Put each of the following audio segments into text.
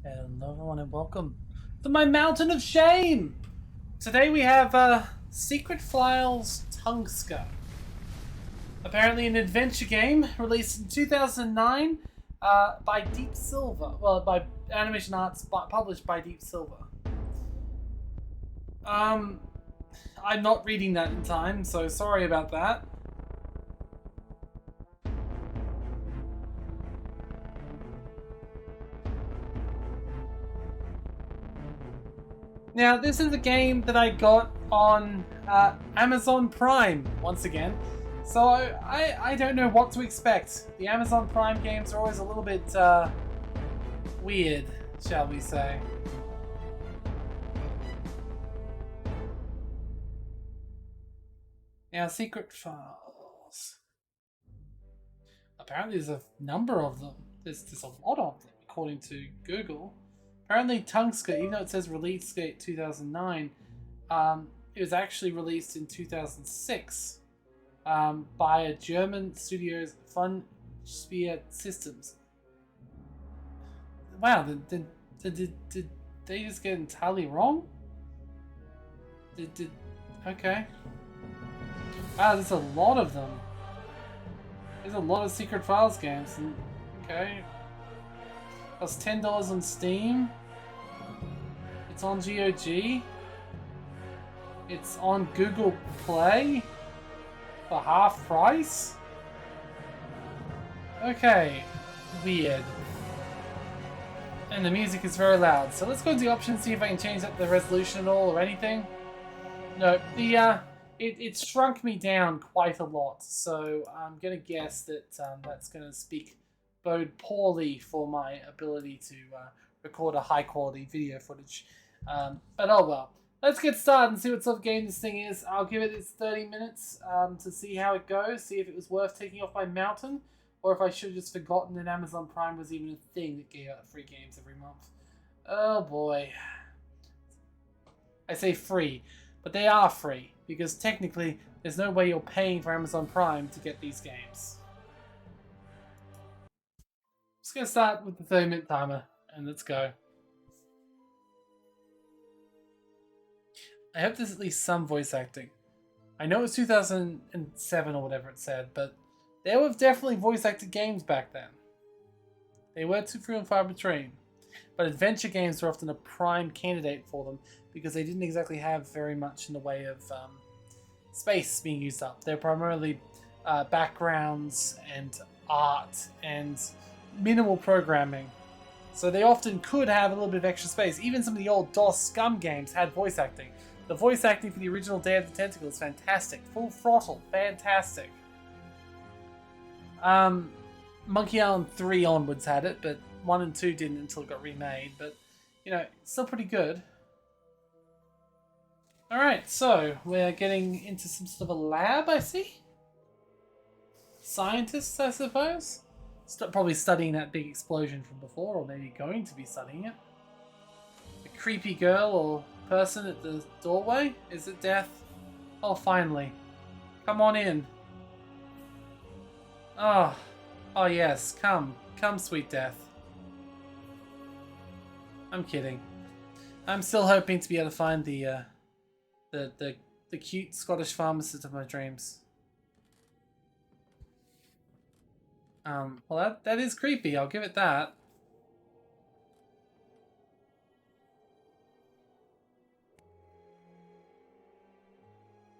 Hello everyone and welcome to my mountain of shame! Today we have Secret Files Tunguska. Apparently an adventure game released in 2009 by Deep Silver. Well, by Animation Arts, published by Deep Silver. I'm not reading that in time, so sorry about that. Now, this is a game that I got on Amazon Prime, once again. So I don't know what to expect. The Amazon Prime games are always a little bit weird, shall we say. Now, Secret Files. Apparently there's a number of them. There's a lot of them, according to Google. Apparently Tunguska, even though it says release date 2009, it was actually released in 2006 by a German studio's Fun Sphere Systems. Wow, did they just get entirely wrong? Okay. Wow, there's a lot of them. There's a lot of Secret Files games. Okay. That's $10 on Steam. It's on GOG. It's on Google Play for half price. Okay, weird. And the music is very loud. So let's go to the options, see if I can change up the resolution at all or anything. No, it shrunk me down quite a lot. So I'm gonna guess that that's gonna bode poorly for my ability to record a high quality video footage. But oh well. Let's get started and see what sort of game this thing is. I'll give it its 30 minutes to see how it goes, see if it was worth taking off my mountain, or if I should have just forgotten that Amazon Prime was even a thing that gave out free games every month. Oh boy. I say free, but they are free, because technically there's no way you're paying for Amazon Prime to get these games. Just gonna start with the 30-minute timer, and let's go. I hope there's at least some voice acting. I know it was 2007 or whatever it said, but there were definitely voice acted games back then. They were too few and far between. But adventure games were often a prime candidate for them because they didn't exactly have very much in the way of space being used up. They're primarily backgrounds and art and minimal programming. So they often could have a little bit of extra space. Even some of the old DOS Scum games had voice acting. The voice acting for the original Day of the Tentacle is fantastic. Full throttle, fantastic. Monkey Island 3 onwards had it, but 1 and 2 didn't until it got remade. But, you know, still pretty good. Alright, so we're getting into some sort of a lab, I see. Scientists, I suppose. Probably studying that big explosion from before, or maybe going to be studying it. A creepy girl or person at the doorway? Is it Death? Oh, finally. Come on in. Oh, oh yes, come. Come, sweet Death. I'm kidding. I'm still hoping to be able to find the cute Scottish pharmacist of my dreams. Well, that is creepy. I'll give it that.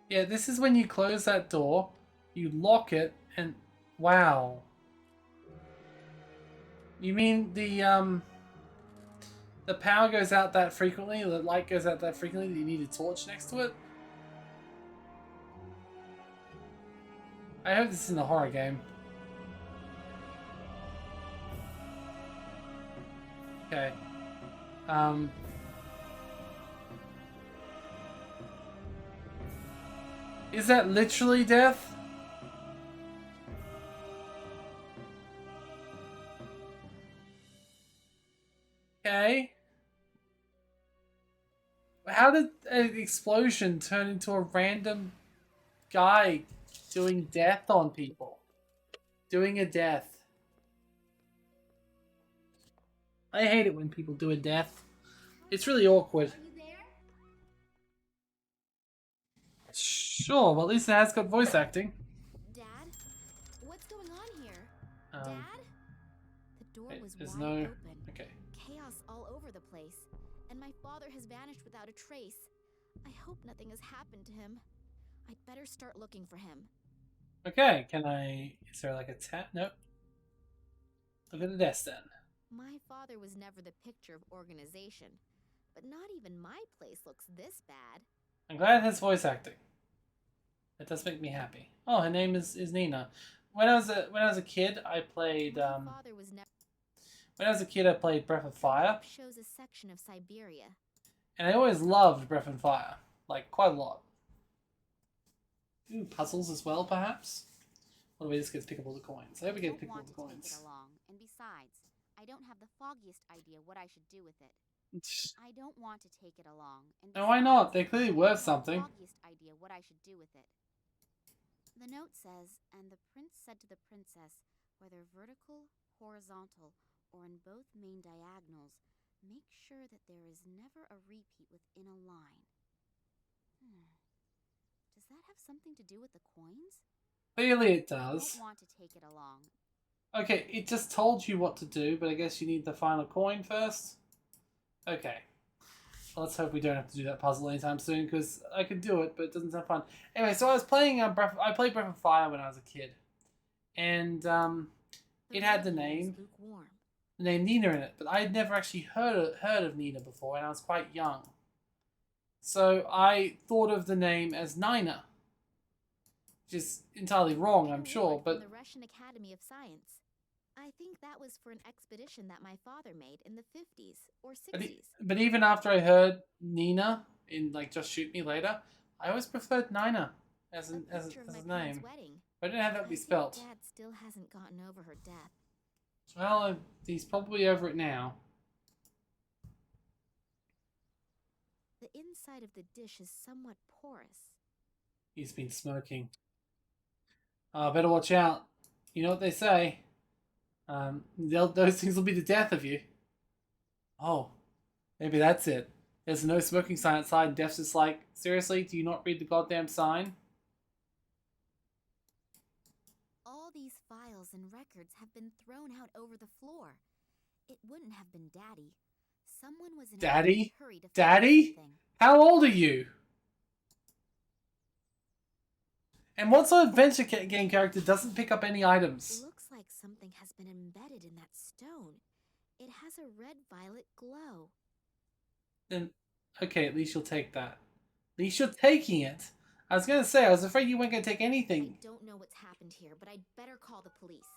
Yeah, this is when you close that door, you lock it, and wow. You mean the power goes out that frequently, the light goes out that frequently that you need a torch next to it? I hope this isn't a horror game. Okay. Is that literally Death? Okay. How did an explosion turn into a random guy doing death on people? Doing a death. I hate it when people do a death. It's really awkward. Are you there? Sure, well at least it has got voice acting. Dad? What's going on here? Um, Dad? The door was there's wide no... open. Okay. Chaos all over the place. And my father has vanished without a trace. I hope nothing has happened to him. I'd better start looking for him. Okay, can I... Is there like a tab? Nope. Look at the desk then. My father was never the picture of organization. But not even my place looks this bad. I'm glad it has voice acting. That does make me happy. Oh, her name is Nina. When I was a kid, I played My father was never... when I was a kid, I played Breath of Fire, shows a section of Siberia. and I always loved Breath of Fire, like quite a lot. Ooh, puzzles as well, perhaps. What do we just get to pick up all the coins? I hope we get to pick up all the coins. Along. And besides, I don't have the foggiest idea what I should do with it. I don't want to take it along. And No, why not? They're clearly worth something. Foggiest idea what I should do with it. The note says, and the prince said to the princess, whether vertical, horizontal, or in both main diagonals, make sure that there is never a repeat within a line. Does that have something to do with the coins? Clearly it does. I don't want to take it along. Okay, it just told you what to do, but I guess you need the final coin first. Okay. Well, let's hope we don't have to do that puzzle anytime soon, because I could do it, but it doesn't sound fun. Anyway, so I was playing I played Breath of Fire when I was a kid, and it had the name Nina in it, but I had never actually heard of Nina before, and I was quite young. So I thought of the name as Nina, which is entirely wrong, I'm sure, but the Russian Academy of Science. I think that was for an expedition that my father made in the 50s or 60s. But even after I heard Nina in like Just Shoot Me Later, I always preferred Nina as a name. But I didn't have that be spelt. Dad still hasn't gotten over her death. Well, he's probably over it now. The inside of the dish is somewhat porous. He's been smoking. Better watch out. You know what they say. Those things will be the death of you. Oh, maybe that's it. There's a no smoking sign outside, and Def's just like, seriously, do you not read the goddamn sign? All these files and records have been thrown out over the floor. It wouldn't have been Daddy. Someone was in Daddy? a hurry to find Daddy? something. How old are you? And what sort of adventure game character doesn't pick up any items? Looks like something has been embedded in that stone. It has a red-violet glow. Then, okay, at least you'll take that. At least you're taking it. I was gonna say, I was afraid you weren't gonna take anything. I don't know what's happened here, but I'd better call the police.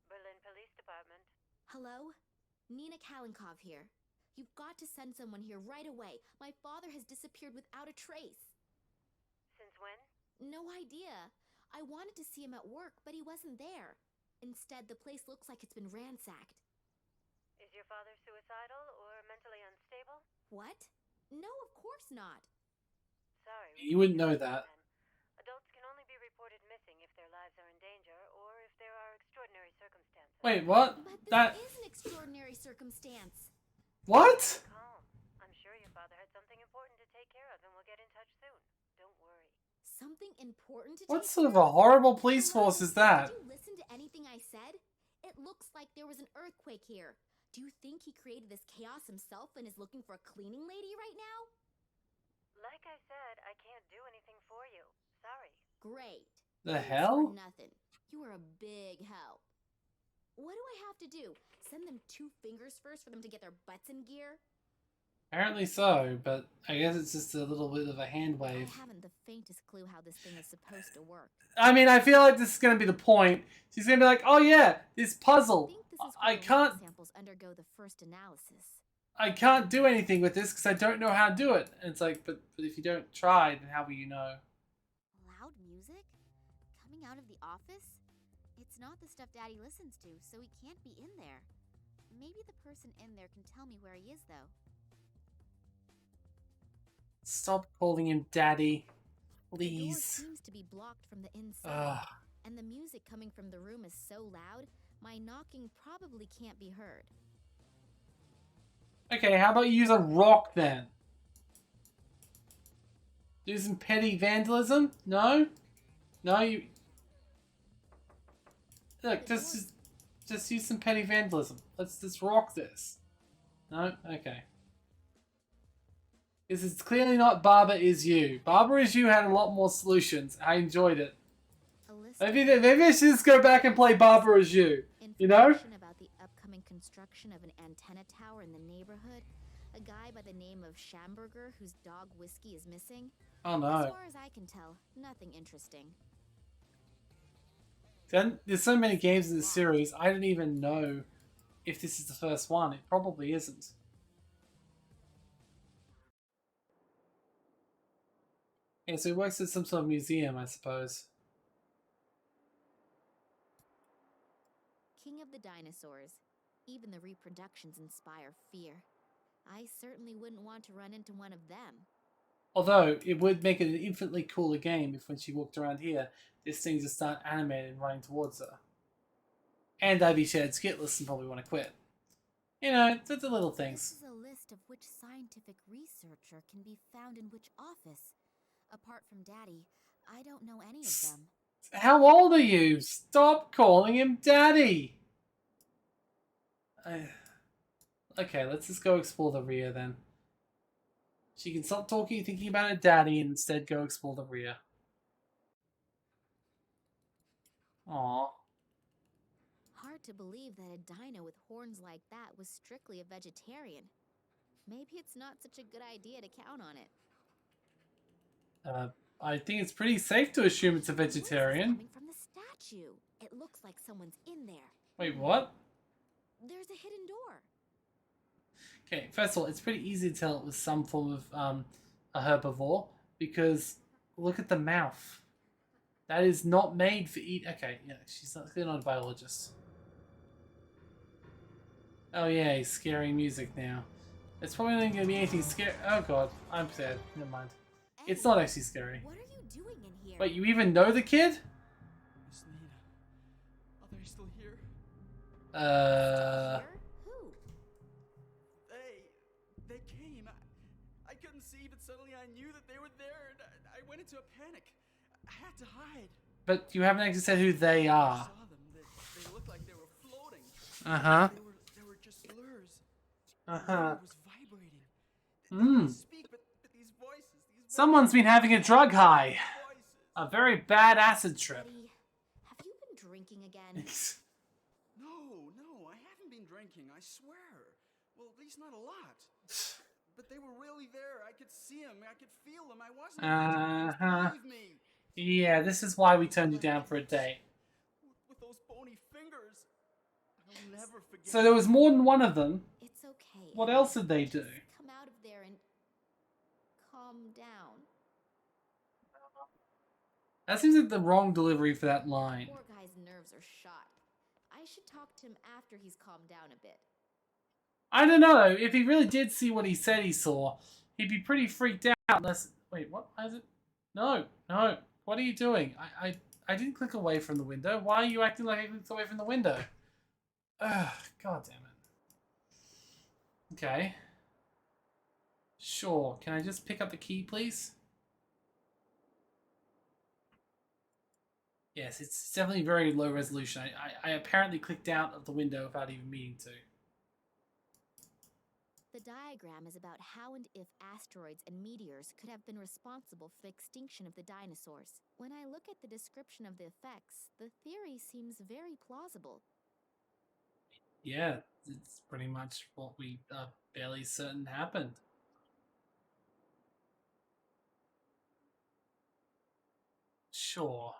Berlin Police Department. Hello? Nina Kalinkov here. You've got to send someone here right away. My father has disappeared without a trace. Since when? No idea. I wanted to see him at work, but he wasn't there. Instead, the place looks like it's been ransacked. Is your father suicidal or mentally unstable? What? No, of course not. Sorry. You wouldn't know that. Adults can only be reported missing if their lives are in danger or if there are extraordinary circumstances. Wait, what? But this is an extraordinary circumstance. What? Calm. I'm sure your father had something important to take care of and we'll get in touch soon. Don't worry. Something important to What take sort of care a horrible police force is that? Did you listen to anything I said? It looks like there was an earthquake here. Do you think he created this chaos himself and is looking for a cleaning lady right now? Like I said, I can't do anything for you. Sorry. Great. The Thanks hell? for nothing. You are a big help. What do I have to do? Send them 2 fingers first for them to get their butts in gear? Apparently so, but I guess it's just a little bit of a hand wave. I haven't the faintest clue how this thing is supposed to work. I mean, I feel like this is going to be the point. She's going to be like, oh yeah, this puzzle. I can't... samples undergo the first analysis. I can't do anything with this because I don't know how to do it. And it's like, but if you don't try, then how will you know? Loud music? Coming out of the office? It's not the stuff Daddy listens to, so he can't be in there. Maybe the person in there can tell me where he is, though. Stop calling him Daddy. The door Please. seems to be blocked from the inside, and the music coming from the room is so loud, my knocking probably can't be heard. Okay, how about you use a rock then? Do some petty vandalism? No? No, you... Look, just use some petty vandalism. Let's just rock this. No? Okay. Because it's clearly not Barbara Is You. Barbara Is You had a lot more solutions. I enjoyed it. Maybe I should just go back and play Barbara Is You. You know? Information about the upcoming construction of an antenna tower in the neighborhood. A guy by the name of Schamberger whose dog Whiskey is missing. Oh no. As far as I can tell, nothing interesting. Then there's so many games in this series, I don't even know if this is the first one. It probably isn't. Yeah, so it works at some sort of museum, I suppose. King of the dinosaurs. Even the reproductions inspire fear. I certainly wouldn't want to run into one of them. Although, it would make it an infinitely cooler game if when she walked around here, this thing just start animating and running towards her. And I'd be shared skitless and probably want to quit. You know, it's the little things. This is a list of which scientific researcher can be found in which office. Apart from Daddy, I don't know any of them. How old are you? Stop calling him Daddy! Okay, let's just go explore the rear then. She can stop talking, thinking about her daddy, and instead go explore the rear. Aww. Hard to believe that a dino with horns like that was strictly a vegetarian. Maybe it's not such a good idea to count on it. I think it's pretty safe to assume it's a vegetarian. Coming from the statue. It looks like someone's in there. Wait, what? There's a hidden door. Okay, first of all, it's pretty easy to tell it was some form of a herbivore because look at the mouth. That is not made for eat. Okay, yeah, she's clearly not a biologist. Oh yeah, scary music now. It's probably not going to be anything scary. Oh god, I'm sad. Never mind. It's not actually scary. What are you doing in here? Wait, you even know the kid? Miss Nina, are they still here? Here? Who? They came. I couldn't see, but suddenly I knew that they were there, and I went into a panic. I had to hide. But you haven't actually said who they I are. saw them. They looked like they were floating. Uh-huh. They were just blurs. Uh-huh. It was vibrating. Hmm. They speak, but these voices. Someone's been having a drug high. Voices. A very bad acid trip. Buddy, have you been drinking again? No, I haven't been drinking, I swear. Well, at least not a lot. But they were really there. I could see them. I could feel them. I wasn't. Believe me. Yeah, this is why we turned you down for a date. With those bony fingers. I'll never forget. So there was more than one of them. It's okay. What else did they do? Just come out of there and calm down. That seems like the wrong delivery for that line. Poor guy's nerves are shot. I should talk to him after he's calmed down a bit. I don't know. If he really did see what he said he saw, he'd be pretty freaked out unless... Wait, what? Why is it? No. What are you doing? I didn't click away from the window. Why are you acting like I clicked away from the window? Ugh, god damn it. Okay. Sure. Can I just pick up the key, please? Yes, it's definitely very low resolution. I apparently clicked out of the window without even meaning to. The diagram is about how and if asteroids and meteors could have been responsible for the extinction of the dinosaurs. When I look at the description of the effects, the theory seems very plausible. Yeah, it's pretty much what we are barely certain happened. Sure.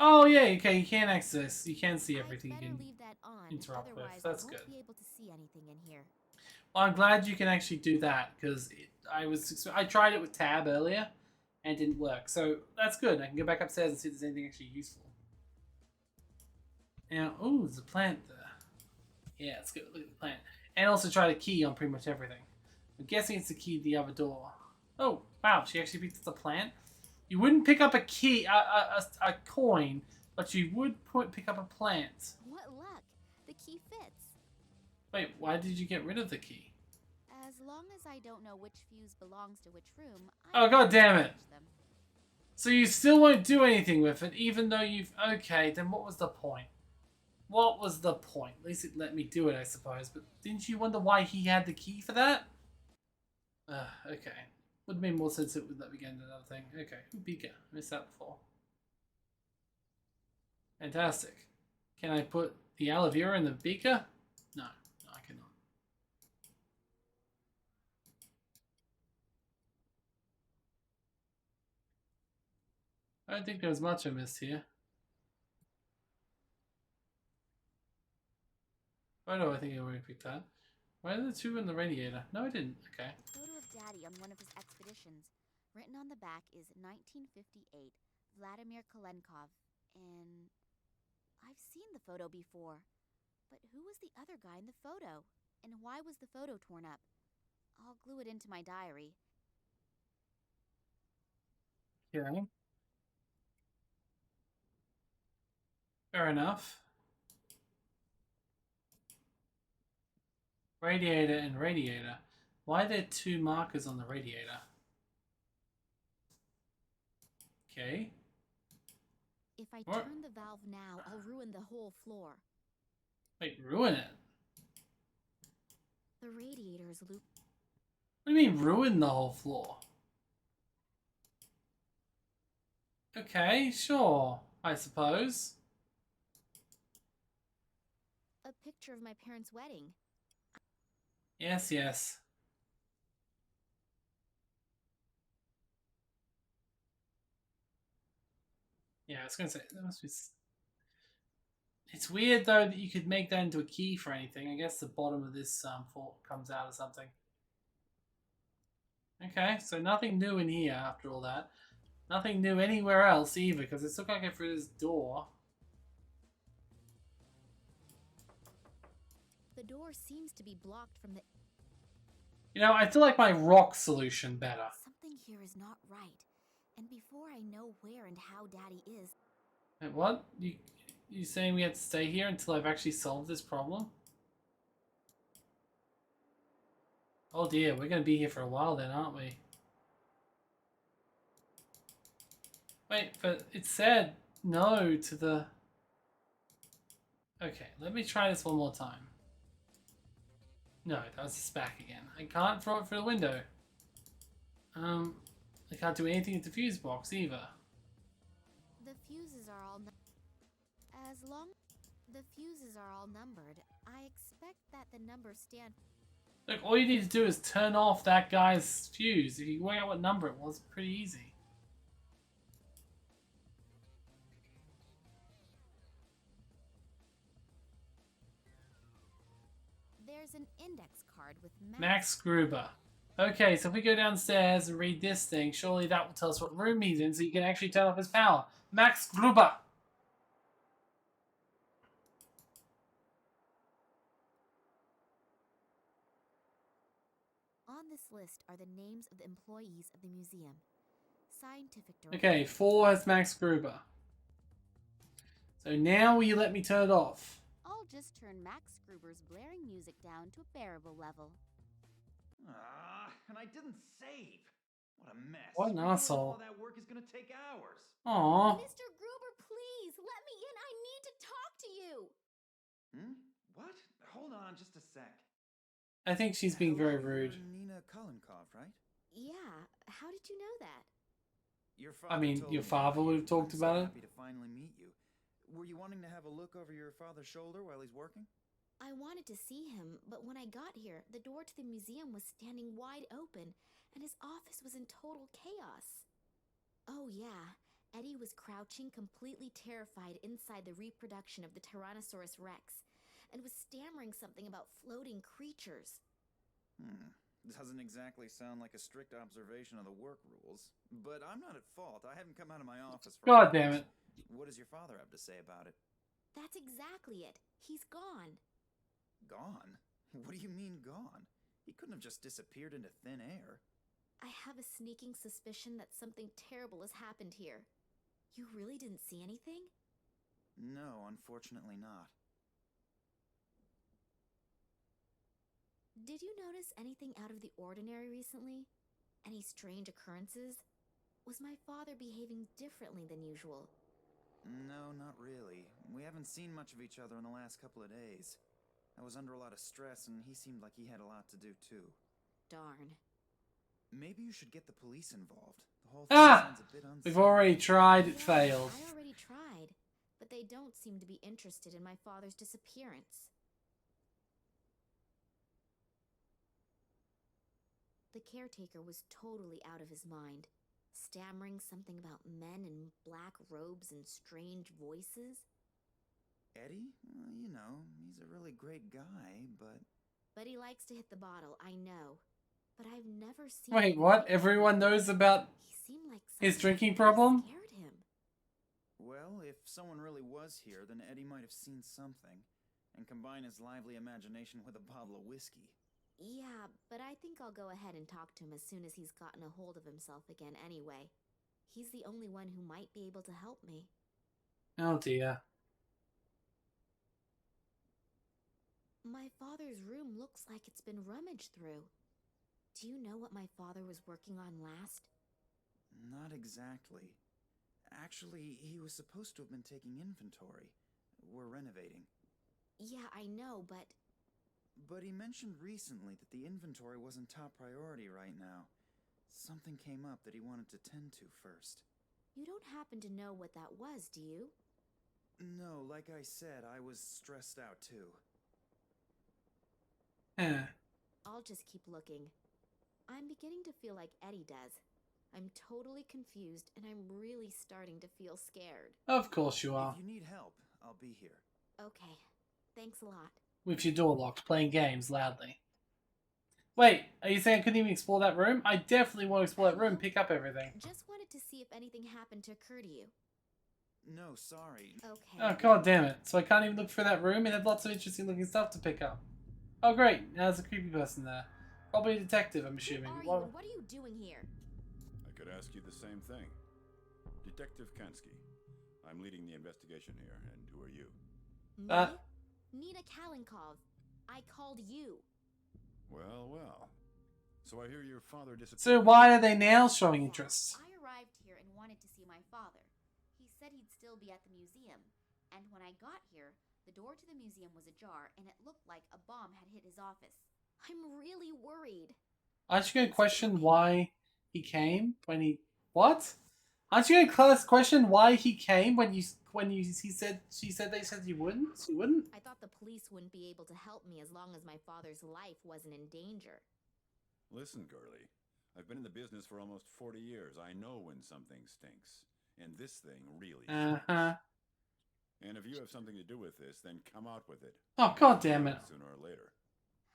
Oh yeah, okay, you can access, you can see everything you I'd better can leave that on, interact with. otherwise That's I won't good. be able to see anything in here. Well, I'm glad you can actually do that because I tried it with Tab earlier and it didn't work. So that's good. I can go back upstairs and see if there's anything actually useful. Now, ooh, there's a plant there. Yeah, let's go look at the plant. And also try the key on pretty much everything. I'm guessing it's the key to the other door. Oh, wow, she actually picked up the plant. You wouldn't pick up a key, a coin But you would pick up a plant. What luck! The key fits. Wait, why did you get rid of the key? As long as I don't know which fuse belongs to which room, Oh, God damn it. Them. So you still won't do anything with it, even though you've... Okay, then what was the point? What was the point? At least it let me do it, I suppose. But didn't you wonder why he had the key for that? Okay. Would have made more sense if it would let me get into another thing. Okay, beaker. Missed that before. Fantastic. Can I put the aloe vera in the beaker? No, I cannot. I don't think there was much I missed here. Photo, I think I already picked that. Why are the two in the radiator? No, I didn't. Okay. Photo of Daddy on one of his expeditions. Written on the back is 1958, Vladimir Kolenkov. And I've seen the photo before. But who was the other guy in the photo? And why was the photo torn up? I'll glue it into my diary. Okay. Fair enough. Radiator and radiator. Why are there two markers on the radiator? Okay. If I What? turn the valve now, I'll ruin the whole floor. Wait, ruin it? The radiator is looped. What do you mean ruin the whole floor? Okay, sure. I suppose. A picture of my parents' wedding. Yes, yes. Yeah, I was gonna say, that must be... It's weird, though, that you could make that into a key for anything. I guess the bottom of this fork comes out or something. Okay, so nothing new in here after all that. Nothing new anywhere else either, because it's still can't get through this door. The door seems to be blocked from the... You know, I feel like my rock solution better. Something here is not right. And before I know where and how Daddy is... Wait, what? You saying we have to stay here until I've actually solved this problem? Oh dear, we're going to be here for a while then, aren't we? Wait, but it said no to the... Okay, let me try this one more time. No, that was just back again. I can't throw it through the window. I can't do anything with the fuse box either. The fuses are all... As long... The fuses are all numbered. I expect that the numbers stand... Look, all you need to do is turn off that guy's fuse. If you work out what number it was, pretty easy. There's an index card with Max Gruber. Okay, so if we go downstairs and read this thing, surely that will tell us what room he's in so you can actually turn off his power. Max Gruber! On this list are the names of the employees of the museum. Scientific director... Okay, 4 has Max Gruber. So now will you let me turn it off? I'll just turn Max Gruber's blaring music down to a bearable level. And I didn't save. What a mess. What an asshole. All that work is gonna take hours. Aww. Mr. Gruber, please, let me in. I need to talk to you. What? Hold on just a sec. I think she's being very rude. Nina Kolenkov, right? Yeah, how did you know that? Your I mean, told your me. father would have talked I'm about so it. happy to finally meet you. Were you wanting to have a look over your father's shoulder while he's working? I wanted to see him, but when I got here, the door to the museum was standing wide open, and his office was in total chaos. Oh yeah, Eddie was crouching, completely terrified inside the reproduction of the Tyrannosaurus Rex, and was stammering something about floating creatures. Doesn't exactly sound like a strict observation of the work rules. But I'm not at fault. I haven't come out of my office for God damn it. What does your father have to say about it? That's exactly it. He's gone. Gone? What do you mean gone? He couldn't have just disappeared into thin air. I have a sneaking suspicion that something terrible has happened here. You really didn't see anything? No, unfortunately not. Did you notice anything out of the ordinary recently? Any strange occurrences? Was my father behaving differently than usual? No, not really. We haven't seen much of each other in the last couple of days. I was under a lot of stress, and he seemed like he had a lot to do too. Darn. Maybe you should get the police involved. The whole thing sounds a bit unsafe. We've already tried, it Yeah, failed. I already tried, but they don't seem to be interested in my father's disappearance. The caretaker was totally out of his mind, stammering something about men in black robes and strange voices. Eddie? Well, you know, he's a really great guy, but... But he likes to hit the bottle, I know. But I've never seen... Wait, him what? like Everyone that. knows about He seemed like his something drinking really problem? scared him. Well, if someone really was here, then Eddie might have seen something, and combine his lively imagination with a bottle of whiskey. Yeah, but I think I'll go ahead and talk to him as soon as he's gotten a hold of himself again anyway. He's the only one who might be able to help me. Oh dear. My father's room looks like it's been rummaged through. Do you know what my father was working on last? Not exactly. Actually, he was supposed to have been taking inventory. We're renovating. Yeah, I know, but... But he mentioned recently that the inventory wasn't top priority right now. Something came up that he wanted to tend to first. You don't happen to know what that was, do you? No, like I said, I was stressed out too. I'll just keep looking. I'm beginning to feel like Eddie does. I'm totally confused, and I'm really starting to feel scared. Of course you are. If you need help, I'll be here. Okay, thanks a lot. With your door locked, playing games loudly. Wait, are you saying I couldn't even explore that room? I definitely want to explore that room and pick up everything. Just wanted to see if anything happened to occur to you. No, sorry. Okay. Oh god damn it. So I can't even look through that room? It had lots of interesting looking stuff to pick up. Oh great, now there's a creepy person there. Probably a detective, I'm assuming. Who are you and what are you doing here? I could ask you the same thing. Detective Kansky. I'm leading the investigation here, and who are you? Me? Nina Kalinkov. I called you. Well, well. So I hear your father disappeared. So why are they now showing interest? I arrived here and wanted to see my father. He said he'd still be at the museum. And when I got here, the door to the museum was ajar and it looked like a bomb had hit his office. I'm really worried. Aren't you going to question why he came when he... What? Aren't you going to question why he came when she said they said you wouldn't? You wouldn't? I thought the police wouldn't be able to help me as long as my father's life wasn't in danger. Listen, girlie. I've been in the business for almost 40 years. I know when something stinks. And this thing really stinks. And if you have something to do with this, then come out with it. Oh god damn it. Sooner or later.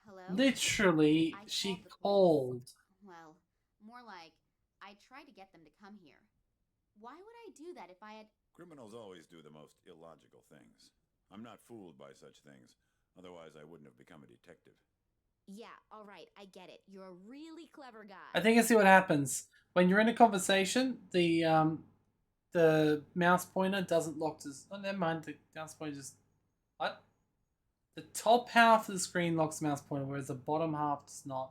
Hello? Literally, she called. Well, more like, I tried to get them to come here. Why would I do that if I had... Criminals always do the most illogical things. I'm not fooled by such things. Otherwise, I wouldn't have become a detective. Yeah, alright, I get it. You're a really clever guy. I think I see what happens. When you're in a conversation, the mouse pointer doesn't lock to... Oh, never mind. The mouse pointer just... What? The top half of the screen locks the mouse pointer, whereas the bottom half does not.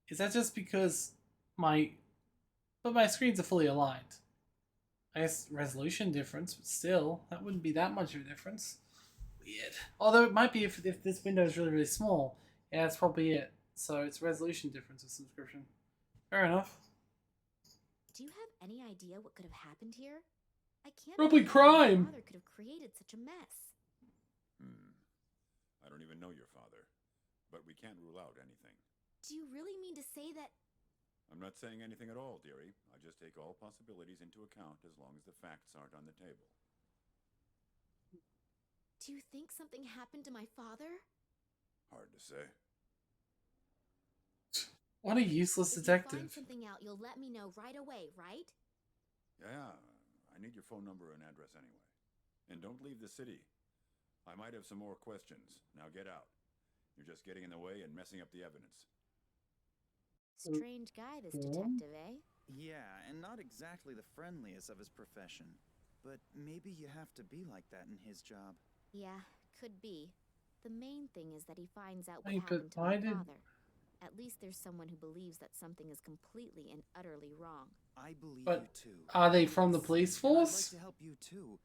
Is that just because my... But my screens are fully aligned. I guess resolution difference, but still, that wouldn't be that much of a difference. Weird. Although it might be if this window is really, really small. Yeah, that's probably it. So it's resolution difference of subscription. Fair enough. Do you have any idea what could have happened here? I can't Probably believe my crime. father could have created such a mess. I don't even know your father. But we can't rule out anything. Do you really mean to say that... I'm not saying anything at all, dearie. I just take all possibilities into account as long as the facts aren't on the table. Do you think something happened to my father? Hard to say. What a useless If detective. you find something out, you'll let me know right away, right? Yeah, I need your phone number and address anyway. And don't leave the city. I might have some more questions. Now get out. You're just getting in the way and messing up the evidence. Strange guy, this detective, eh? Yeah, and not exactly the friendliest of his profession. but maybe you have to be like that in his job. Yeah, could be. The main thing is that he finds out what Wait, but happened to why my did- father. At least there's someone who believes that something is completely and utterly wrong. I believe But you too. are they from the Yes, police and I'd force? like to help you too.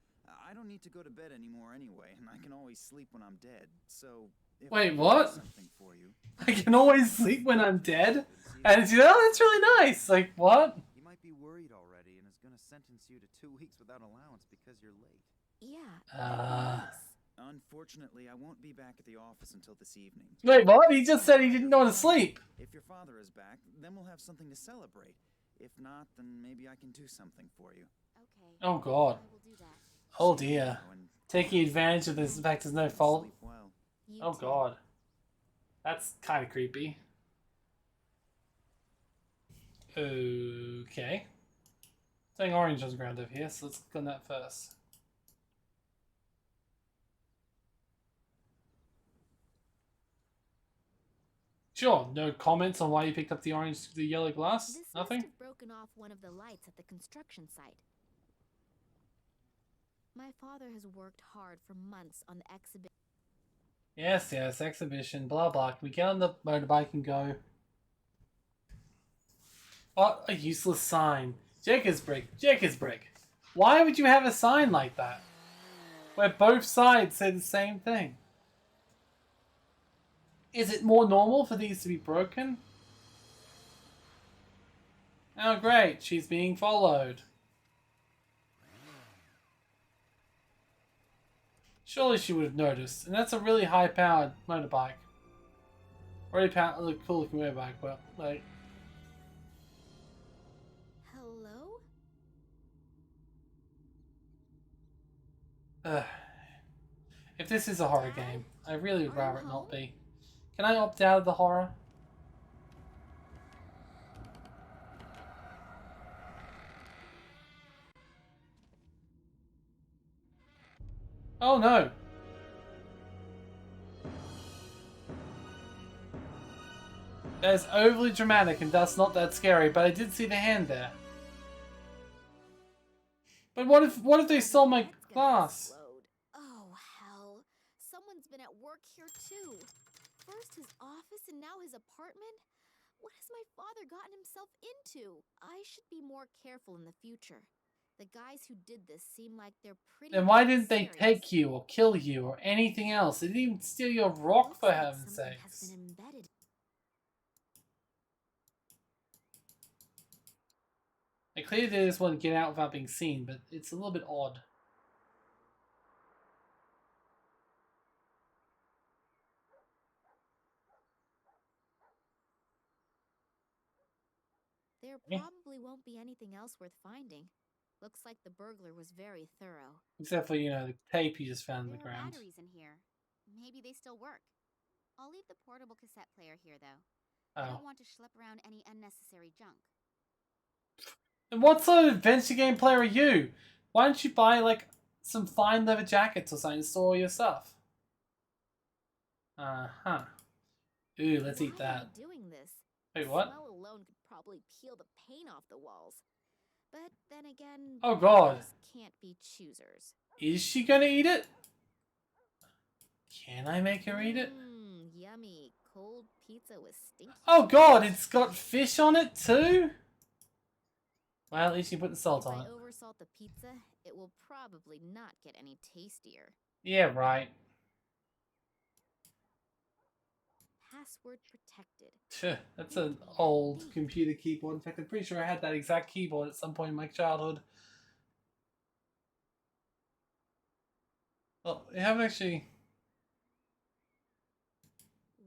I don't need to go to bed anymore anyway, and I can always sleep when I'm dead. So if I Wait, can do what? something for you, I can always sleep when I'm dead? good to see And that. you know, that's really nice. Like, what? He might be worried already and is gonna sentence you to 2 weeks without allowance because you're late. Yeah, Ah. nice. Unfortunately, I won't be back at the office until this evening. Wait, what? He just said he didn't go to sleep. If your father is back, then we'll have something to celebrate. If not, then maybe I can do something for you. Okay. Oh, God. I will do that. Oh, See you dear. now, and Taking advantage of this fact is no fault. sleep well. You Oh, too. God. That's kind of creepy. Okay. Something orange on the ground over here, so let's click on that first. Sure, no comments on why you picked up the yellow glass? This Nothing? must have broken off one of the lights at the construction site. My father has worked hard for months on the exhibition. Yes, yes, exhibition, blah blah. Can we get on the motorbike and go? What a useless sign. Jacob's brick. Why would you have a sign like that? Where both sides say the same thing? Is it more normal for these to be broken? Oh great, she's being followed. Surely she would have noticed, and that's a really high-powered motorbike. Really cool looking motorbike, but like, Hello? if this is a horror Dad? game, I really would Are you rather it not home? be. Can I opt out of the horror? Oh no! That is overly dramatic and thus not that scary, but I did see the hand there. But what if they stole my That's gonna glass? explode. Oh, hell. Someone's been at work here, too. First his office and now his apartment? What has my father gotten himself into? I should be more careful in the future. The guys who did this seem like they're pretty. Then why didn't they serious. take you or kill you or anything else? They didn't even steal your rock, Looks for like heaven's something sakes. has been embedded. They clearly they just want to get out without being seen, but it's a little bit odd. There Yeah. probably won't be anything else worth finding. Looks like the burglar was very thorough. Except for, you know, the tape you just found in the There are ground. batteries in here. Maybe they still work. I'll leave the portable cassette player here, though. I Oh. don't want to schlep around any unnecessary junk. And what sort of adventure game player are you? Why don't you buy, like, some fine leather jackets or something to store all your stuff? Uh-huh. Ooh, let's eat Why that. am I doing this? Wait, The what? smell alone could probably peel the paint off the walls. But then again, Oh, God. beggars can't be choosers. Is she gonna eat it? Can I make her eat it? Mmm, yummy. Cold pizza with stinky. Oh god, it's got fish on it too? Well, at least you put the salt If on I it. oversalt the pizza, it will probably not get any tastier. Yeah, right. Password protected. Phew, that's an old computer keyboard. In fact, I'm pretty sure I had that exact keyboard at some point in my childhood. Well, we haven't actually...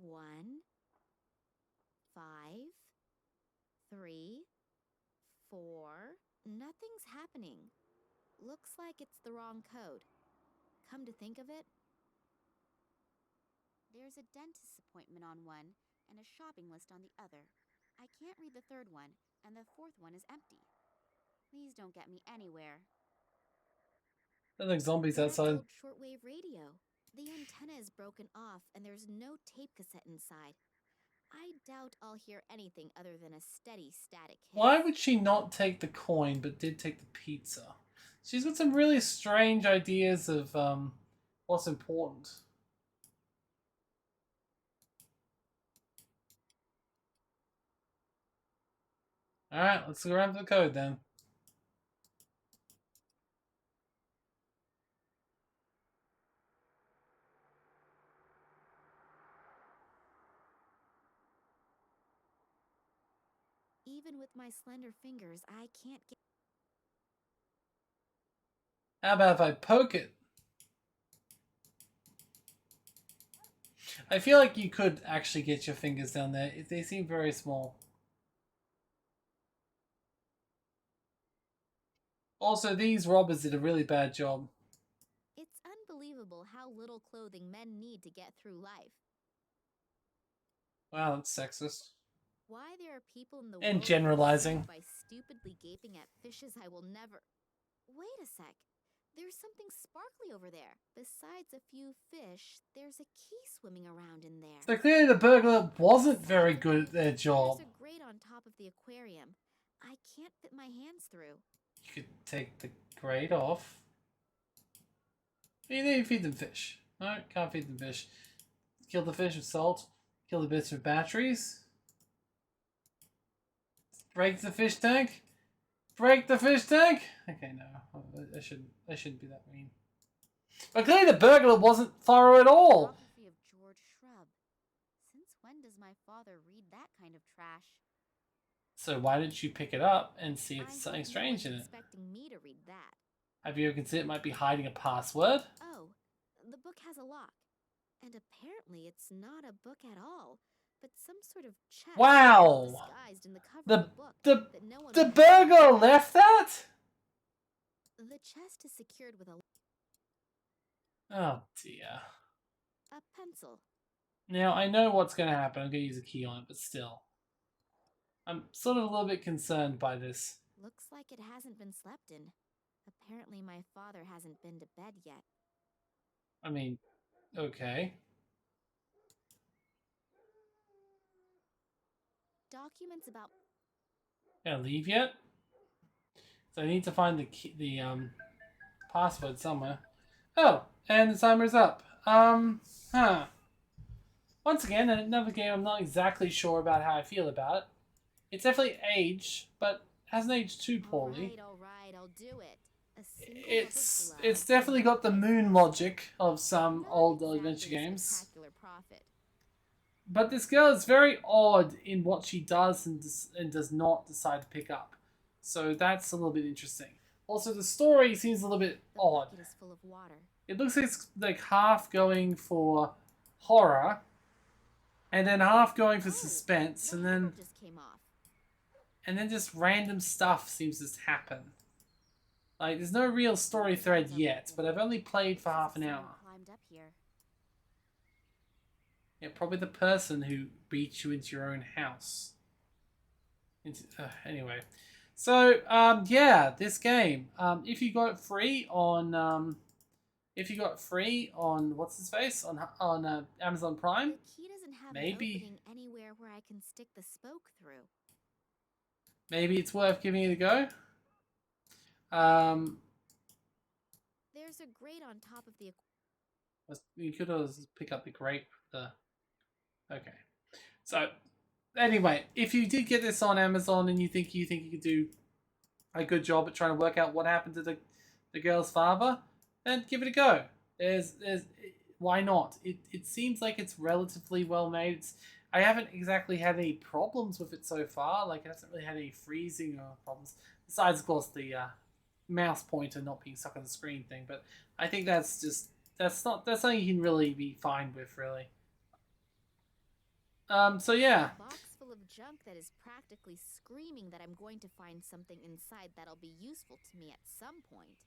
1, 5, 3, 4. Nothing's happening. Looks like it's the wrong code. Come to think of it, there's a dentist's appointment on one and a shopping list on the other. I can't read the third one, and the fourth one is empty. Please don't get me anywhere. There's like zombies That's outside. old shortwave radio. The antenna is broken off, and there's no tape cassette inside. I doubt I'll hear anything other than a steady static hit. Why would she not take the coin but did take the pizza? She's got some really strange ideas of what's important. Alright, let's go around for the code then. Even with my slender fingers, I can't get. How about if I poke it? I feel like you could actually get your fingers down there. They seem very small. Also, these robbers did a really bad job. It's unbelievable how little clothing men need to get through life. Wow, that's sexist. Why there are people in the And world generalizing. by stupidly gaping at fishes I will never. Wait a sec. There's something sparkly over there. Besides a few fish, there's a key swimming around in there. So clearly the burglar wasn't very good at their job. There's a grate on top of the aquarium. I can't fit my hands through. You could take the grate off. You need to feed them fish. No, can't feed them fish. Kill the fish with salt. Kill the bits with batteries. Break the fish tank. Break the fish tank. Okay, no, I shouldn't be that mean. But clearly the burglar wasn't thorough at all. Biography of George Shrub. Since when does my father read that kind of trash? So why didn't you pick it up and see if there's something strange in it? Expecting me to read that. Have you ever considered it might be hiding a password? Oh, the book has a lock. And apparently it's not a book at all, but some sort of chest. Wow! Disguised in the cover of the book that no one The would burglar left that? The chest is secured with a Oh dear. pencil. Now I know what's going to happen. I'm going to use a key on it, but still. I'm sort of a little bit concerned by this. Looks like it hasn't been slept in. Apparently my father hasn't been to bed yet. I mean, okay. Documents about... Gonna leave yet? So I need to find the password somewhere. Oh, and the timer's up. Once again, another game I'm not exactly sure about how I feel about it. It's definitely aged, but hasn't aged too poorly. All right, I'll do it. It's definitely got the moon logic of some old adventure games. But this girl is very odd in what she does and does not decide to pick up. So that's a little bit interesting. Also, the story seems a little bit odd. It looks like it's like half going for horror, and then half going for suspense, and then just random stuff seems to happen. Like, there's no real story thread yet, but I've only played for half an hour. Yeah, probably the person who beat you into your own house. Anyway. So, yeah, this game. If you got it free on, what's his face? On Amazon Prime, maybe anywhere where I can stick the spoke through. Maybe it's worth giving it a go. There's a grate on top of the... You could always pick up the grate. Okay. So, anyway, if you did get this on Amazon and you think you could do a good job at trying to work out what happened to the girl's father, then give it a go. Why not? It seems like it's relatively well made. I haven't exactly had any problems with it so far. Like, it hasn't really had any freezing or problems. Besides, of course, the mouse pointer not being stuck on the screen thing. But I think that's something you can really be fine with, really. So yeah. A box full of junk that is practically screaming that I'm going to find something inside that'll be useful to me at some point.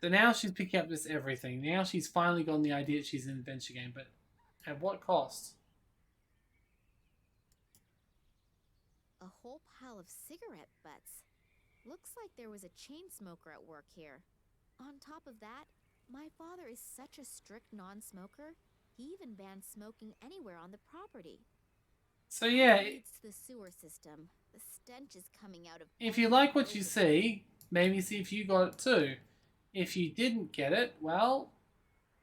So now she's picking up this everything. Now she's finally gotten the idea that she's an adventure game, but at what cost? A whole pile of cigarette butts. Looks like there was a chain smoker at work here. On top of that, my father is such a strict non-smoker, he even bans smoking anywhere on the property. So yeah, It's the sewer system. The stench is coming out of... If you like what you see, maybe see if you got it too. If you didn't get it, well,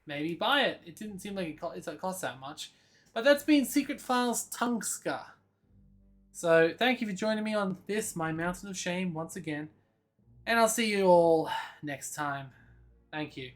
maybe buy it. It didn't seem like it costs that much. But that's been Secret Files Tunguska. So thank you for joining me on this, my Mountain of Shame, once again. And I'll see you all next time. Thank you.